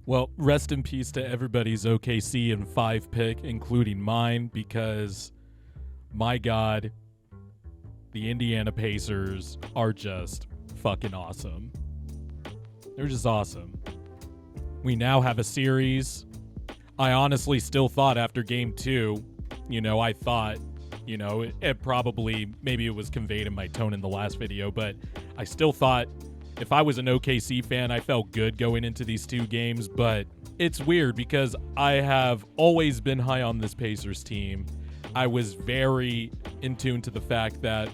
Well, rest in peace to everybody's OKC and 5 pick, including mine, because, my God, the Indiana Pacers are just fucking awesome. They're just awesome. We now have a series. I honestly still thought after game 2, I thought, it probably, maybe it was conveyed in my tone in the last video, but I still thought if I was an OKC fan, I felt good going into these 2 games, but it's weird because I have always been high on this Pacers team. I was very in tune to the fact that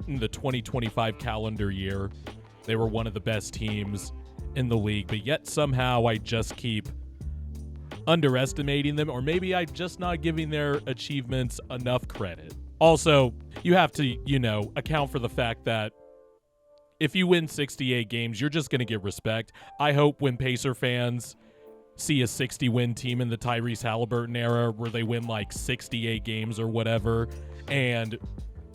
in the 2025 calendar year, they were one of the best teams in the league, but yet somehow I just keep underestimating them, or maybe I'm just not giving their achievements enough credit. Also, you have to, account for the fact that if you win 68 games, you're just going to get respect. I hope when Pacer fans see a 60-win team in the Tyrese Halliburton era where they win like 68 games or whatever, and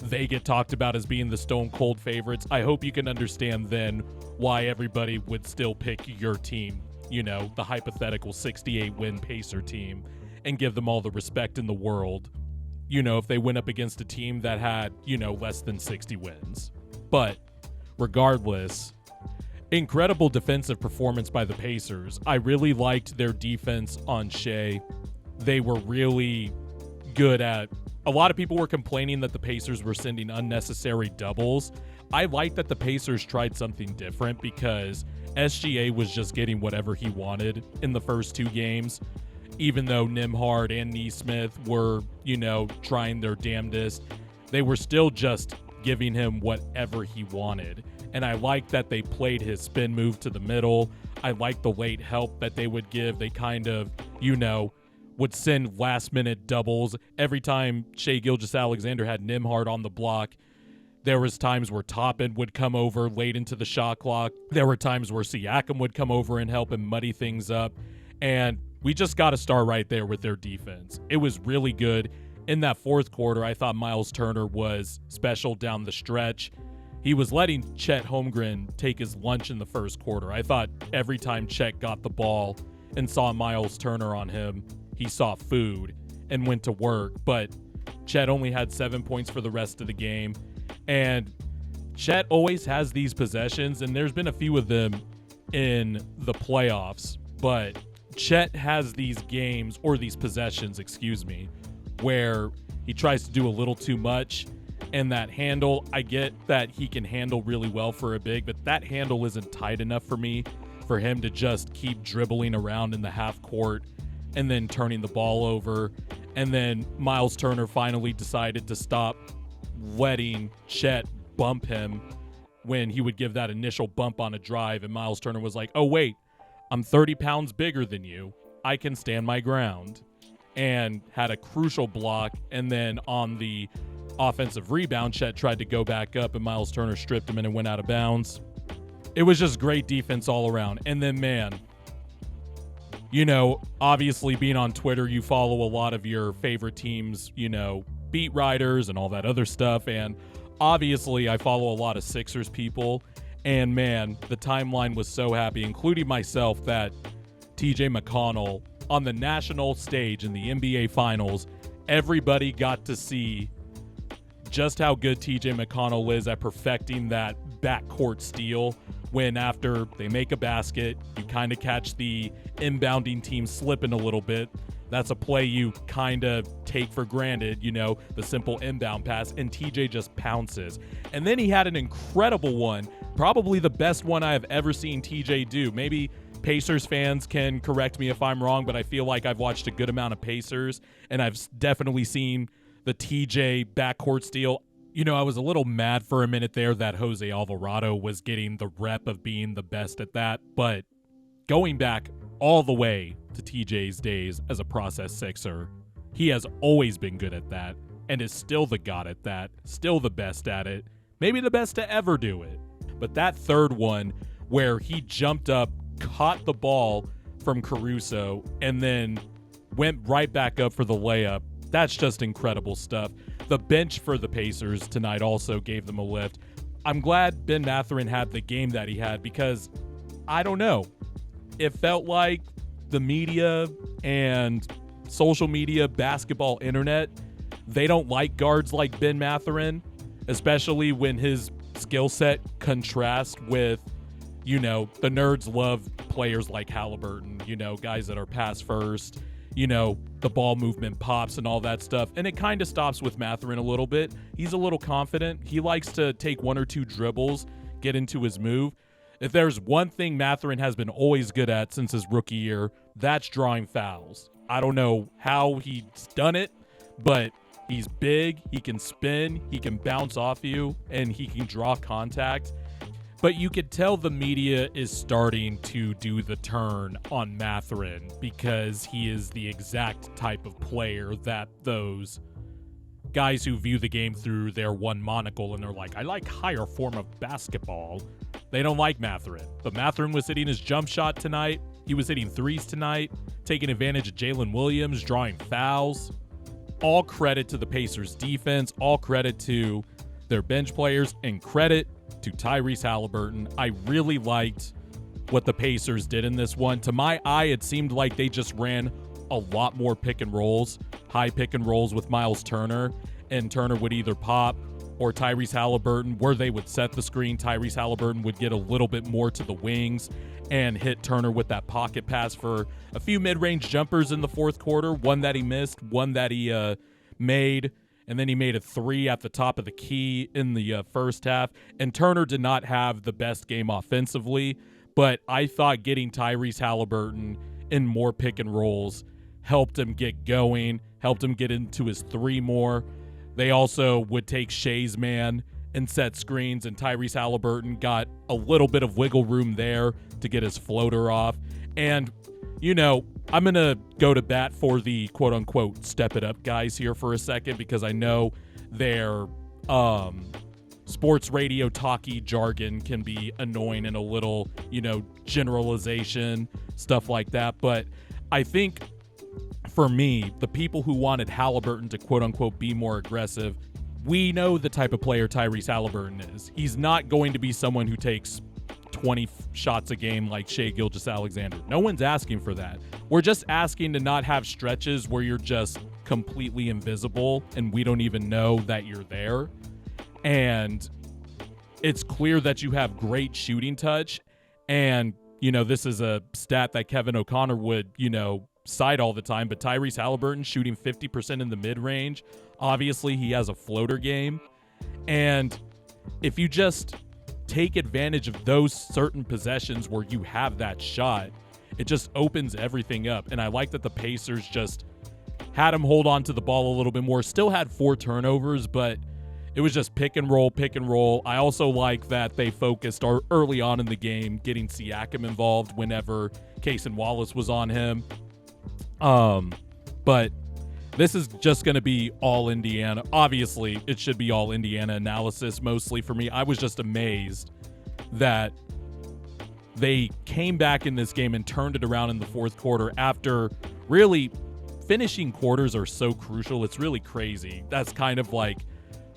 they get talked about as being the stone cold favorites, I hope you can understand then why everybody would still pick your team, the hypothetical 68-win Pacer team, and give them all the respect in the world, if they went up against a team that had, less than 60 wins. But regardless, incredible defensive performance by the Pacers. I really liked their defense on Shea. They were really good at... A lot of people were complaining that the Pacers were sending unnecessary doubles. I like that the Pacers tried something different because SGA was just getting whatever he wanted in the first 2 games. Even though Nembhard and Nesmith were, trying their damnedest, they were still just giving him whatever he wanted. And I like that they played his spin move to the middle. I like the late help that they would give. They kind of, would send last-minute doubles. Every time Shai Gilgeous-Alexander had Nembhard on the block, there was times where Toppin would come over late into the shot clock. There were times where Siakam would come over and help him muddy things up. And we just got to start right there with their defense. It was really good. In that fourth quarter, I thought Miles Turner was special down the stretch. He was letting Chet Holmgren take his lunch in the first quarter. I thought every time Chet got the ball and saw Miles Turner on him, he saw food and went to work. But Chet only had 7 points for the rest of the game. And Chet always has these possessions, and there's been a few of them in the playoffs. But Chet has these games, or these possessions, where he tries to do a little too much. And that handle, I get that he can handle really well for a big, but that handle isn't tight enough for me for him to just keep dribbling around in the half court and then turning the ball over. And then Miles Turner finally decided to stop letting Chet bump him when he would give that initial bump on a drive. And Miles Turner was like, oh, wait, I'm 30 pounds bigger than you. I can stand my ground. And had a crucial block. And then on the offensive rebound, Chet tried to go back up and Miles Turner stripped him and it went out of bounds. It was just great defense all around. And then, man, obviously being on Twitter, you follow a lot of your favorite teams, beat writers and all that other stuff. And obviously I follow a lot of Sixers people. And man, the timeline was so happy, including myself, that TJ McConnell on the national stage in the NBA Finals, everybody got to see just how good TJ McConnell is at perfecting that backcourt steal, when after they make a basket, you kind of catch the inbounding team slipping a little bit. That's a play you kind of take for granted, the simple inbound pass, and TJ just pounces. And then he had an incredible one, probably the best one I have ever seen TJ do. Maybe Pacers fans can correct me if I'm wrong, but I feel like I've watched a good amount of Pacers, and I've definitely seen the TJ backcourt steal. I was a little mad for a minute there that Jose Alvarado was getting the rep of being the best at that, but going back all the way to TJ's days as a process Sixer, he has always been good at that and is still the god at that, still the best at it, maybe the best to ever do it. But that third one where he jumped up, caught the ball from Caruso, and then went right back up for the layup, that's just incredible stuff. The bench for the Pacers tonight also gave them a lift. I'm glad Ben Mathurin had the game that he had because, I don't know, it felt like the media and social media, basketball internet, they don't like guards like Ben Mathurin, especially when his skill set contrasts with, the nerds love players like Halliburton, guys that are pass first, the ball movement pops and all that stuff. And it kind of stops with Mathurin a little bit. He's a little confident. He likes to take one or two dribbles, get into his move. If there's one thing Mathurin has been always good at since his rookie year, that's drawing fouls. I don't know how he's done it, but he's big, he can spin, he can bounce off you, and he can draw contact. But you could tell the media is starting to do the turn on Mathurin because he is the exact type of player that those guys who view the game through their one monocle and they're like, I like higher form of basketball. They don't like Mathurin. But Mathurin was hitting his jump shot tonight. He was hitting threes tonight, taking advantage of Jalen Williams, drawing fouls. All credit to the Pacers defense, all credit to their bench players, and credit to Tyrese Halliburton. I really liked what the Pacers did in this one. To my eye, it seemed like they just ran a lot more pick and rolls, high pick and rolls with Miles Turner, and Turner would either pop or Tyrese Halliburton, where they would set the screen. Tyrese Halliburton would get a little bit more to the wings and hit Turner with that pocket pass for a few mid-range jumpers in the fourth quarter, one that he missed, one that he made, and then he made a three at the top of the key in the first half. And Turner did not have the best game offensively, but I thought getting Tyrese Halliburton in more pick and rolls helped him get going, helped him get into his three more. They also would take Shea's man and set screens, and Tyrese Halliburton got a little bit of wiggle room there to get his floater off. And, I'm going to go to bat for the quote-unquote step-it-up guys here for a second because I know their sports radio talky jargon can be annoying and a little, generalization, stuff like that. But I think for me, the people who wanted Halliburton to quote-unquote be more aggressive, we know the type of player Tyrese Halliburton is. He's not going to be someone who takes 20 shots a game like Gilgeous-Alexander. No one's asking for that. We're just asking to not have stretches where you're just completely invisible and we don't even know that you're there. And it's clear that you have great shooting touch. And, this is a stat that Kevin O'Connor would, cite all the time, but Tyrese Halliburton shooting 50% in the mid-range. Obviously, he has a floater game. And if you just take advantage of those certain possessions where you have that shot, it just opens everything up. And I like that the Pacers just had him hold on to the ball a little bit more. Still had 4 turnovers, but it was just pick and roll, pick and roll. I also like that they focused early on in the game, getting Siakam involved whenever Cason Wallace was on him. But this is just going to be all Indiana. Obviously, it should be all Indiana analysis mostly for me. I was just amazed that they came back in this game and turned it around in the fourth quarter after really finishing quarters are so crucial. It's really crazy. That's kind of like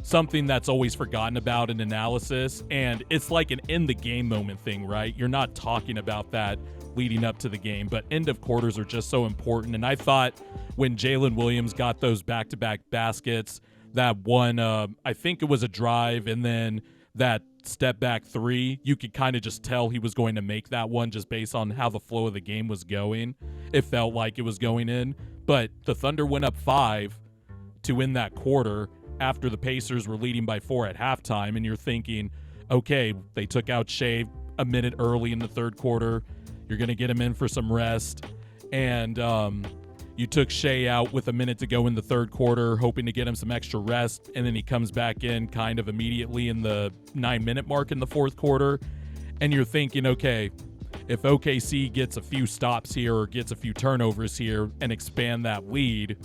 something that's always forgotten about in analysis. And it's like an in the game moment thing, right? You're not talking about that leading up to the game, but end of quarters are just so important. And I thought when Jalen Williams got those back-to-back baskets, that one, I think it was a drive, and then that step back three, you could kind of just tell he was going to make that one just based on how the flow of the game was going. It felt like it was going in, but the Thunder went up 5 to win that quarter after the Pacers were leading by 4 at halftime, and you're thinking, okay, they took out Shea a minute early in the third quarter. You're going to get him in for some rest. And you took Shea out with a minute to go in the third quarter, hoping to get him some extra rest. And then he comes back in kind of immediately in the 9-minute mark in the fourth quarter. And you're thinking, okay, if OKC gets a few stops here or gets a few turnovers here and expand that lead,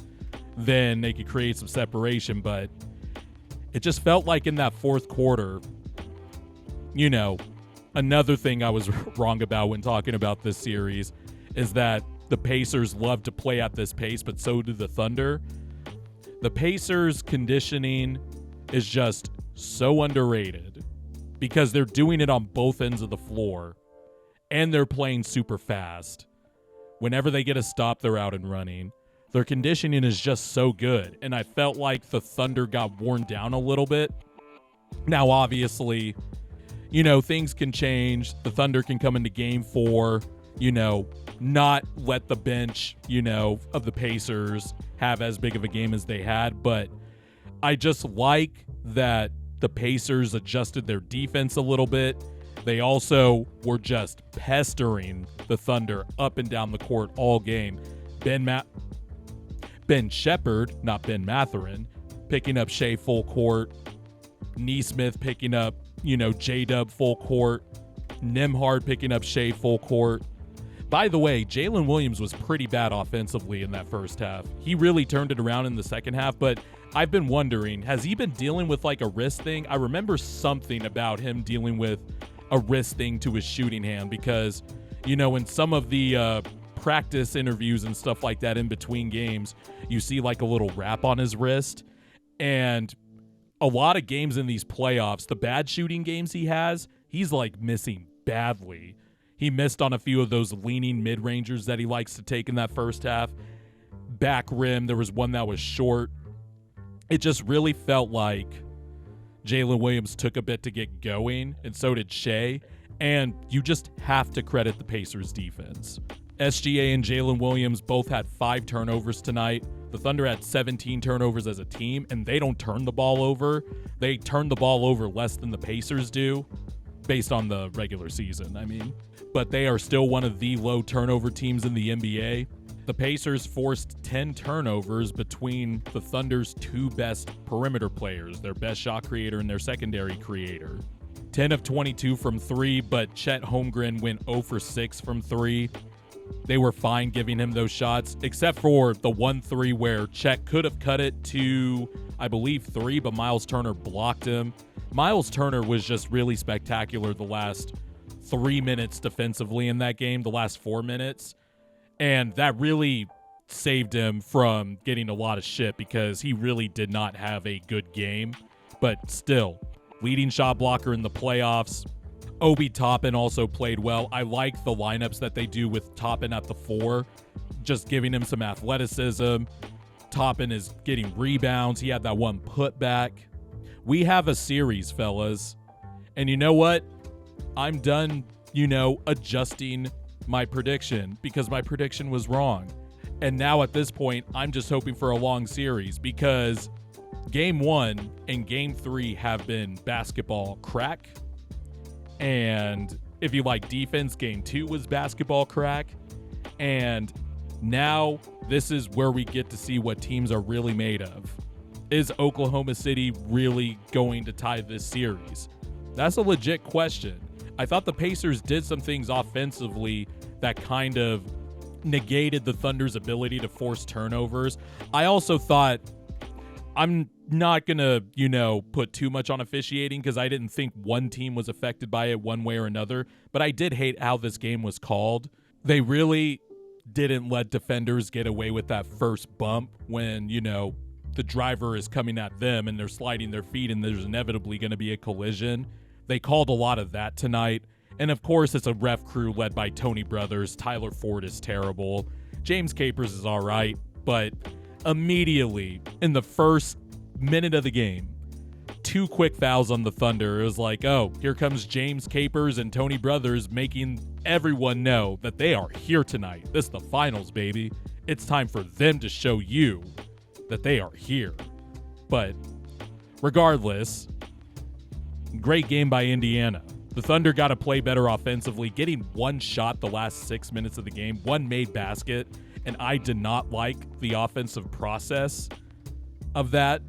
then they could create some separation. But it just felt like in that fourth quarter, another thing I was wrong about when talking about this series is that the Pacers love to play at this pace, but so do the Thunder. The Pacers' conditioning is just so underrated because they're doing it on both ends of the floor and they're playing super fast. Whenever they get a stop, they're out and running. Their conditioning is just so good, and I felt like the Thunder got worn down a little bit. Now, obviously, things can change. The Thunder can come into game 4, not let the bench, of the Pacers have as big of a game as they had. But I just like that the Pacers adjusted their defense a little bit. They also were just pestering the Thunder up and down the court all game. Ben Shepherd, not Ben Mathurin, picking up Shea full court. Neesmith picking up, J-Dub full court. Nembhard picking up Shea full court. By the way, Jalen Williams was pretty bad offensively in that first half. He really turned it around in the second half, but I've been wondering, has he been dealing with like a wrist thing? I remember something about him dealing with a wrist thing to his shooting hand because, in some of the practice interviews and stuff like that in between games, you see like a little wrap on his wrist. And a lot of games in these playoffs, the bad shooting games he has, he's like missing badly. He missed on a few of those leaning mid-rangers that he likes to take in that first half. Back rim, there was one that was short. It just really felt like Jalen Williams took a bit to get going, and so did Shea. And you just have to credit the Pacers defense. SGA and Jalen Williams both had 5 turnovers tonight. The Thunder had 17 turnovers as a team, and they don't turn the ball over. They turn the ball over less than the Pacers do, based on the regular season, But they are still one of the low turnover teams in the NBA. The Pacers forced 10 turnovers between the Thunder's 2 best perimeter players, their best shot creator and their secondary creator. 10 of 22 from 3, but Chet Holmgren went 0 for 6 from 3. They were fine giving him those shots, except for the 1-3 where Chet could have cut it to, I believe, 3, but Miles Turner blocked him. Miles Turner was just really spectacular the last 3 minutes defensively in that game, the last 4 minutes. And that really saved him from getting a lot of shit because he really did not have a good game. But still, leading shot blocker in the playoffs. Obi Toppin also played well. I like the lineups that they do with Toppin at the 4, just giving him some athleticism. Toppin is getting rebounds. He had that one putback. We have a series, fellas. And you know what? I'm done, adjusting my prediction because my prediction was wrong. And now at this point, I'm just hoping for a long series because Game 1 and Game 3 have been basketball crack. And if you like defense, Game 2 was basketball crack. And now this is where we get to see what teams are really made of. Is Oklahoma City really going to tie this series? That's a legit question. I thought the Pacers did some things offensively that kind of negated the Thunder's ability to force turnovers. I also thought, I'm not going to, put too much on officiating because I didn't think one team was affected by it one way or another, but I did hate how this game was called. They really didn't let defenders get away with that first bump when, the driver is coming at them and they're sliding their feet and there's inevitably going to be a collision. They called a lot of that tonight. And of course, it's a ref crew led by Tony Brothers. Tyler Ford is terrible. James Capers is all right. But immediately in the first minute of the game, 2 quick fouls on the Thunder. It was like, oh, here comes James Capers and Tony Brothers making everyone know that they are here tonight. This is the finals, baby. It's time for them to show you that they are here. But regardless, great game by Indiana. The Thunder got to play better offensively, getting one shot the last 6 minutes of the game, one made basket, and I did not like the offensive process of that.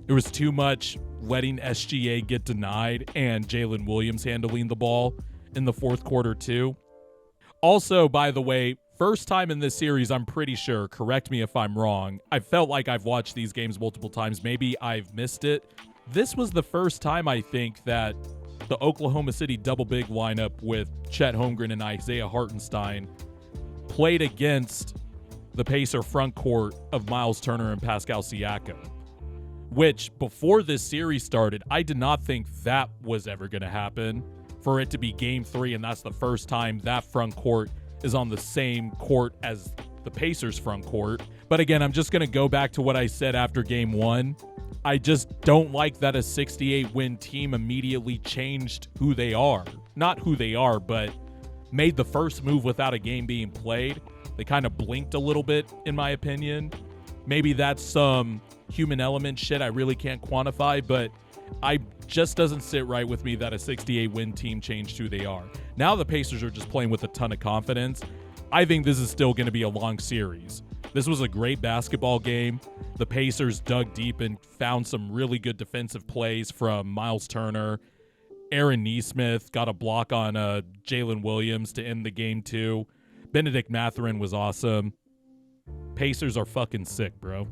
It was too much letting SGA get denied and Jalen Williams handling the ball in the fourth quarter too. Also, by the way, first time in this series, I'm pretty sure, correct me if I'm wrong, I felt like I've watched these games multiple times. Maybe I've missed it. This was the first time, I think, that the Oklahoma City double big lineup with Chet Holmgren and Isaiah Hartenstein played against the Pacer front court of Miles Turner and Pascal Siakam, which before this series started, I did not think that was ever going to happen for it to be Game 3, and that's the first time that front court is on the same court as the Pacers front court. But again, I'm just going to go back to what I said after game 1. I just don't like that a 68-win team immediately changed who they are. Not who they are, but made the first move without a game being played. They kind of blinked a little bit, in my opinion. Maybe that's some human element shit I really can't quantify, but I just doesn't sit right with me that a 68-win team changed who they are. Now the Pacers are just playing with a ton of confidence. I think this is still going to be a long series. This was a great basketball game. The Pacers dug deep and found some really good defensive plays from Miles Turner. Aaron Nesmith got a block on Jalen Williams to end the game too. Benedict Mathurin was awesome. Pacers are fucking sick, bro.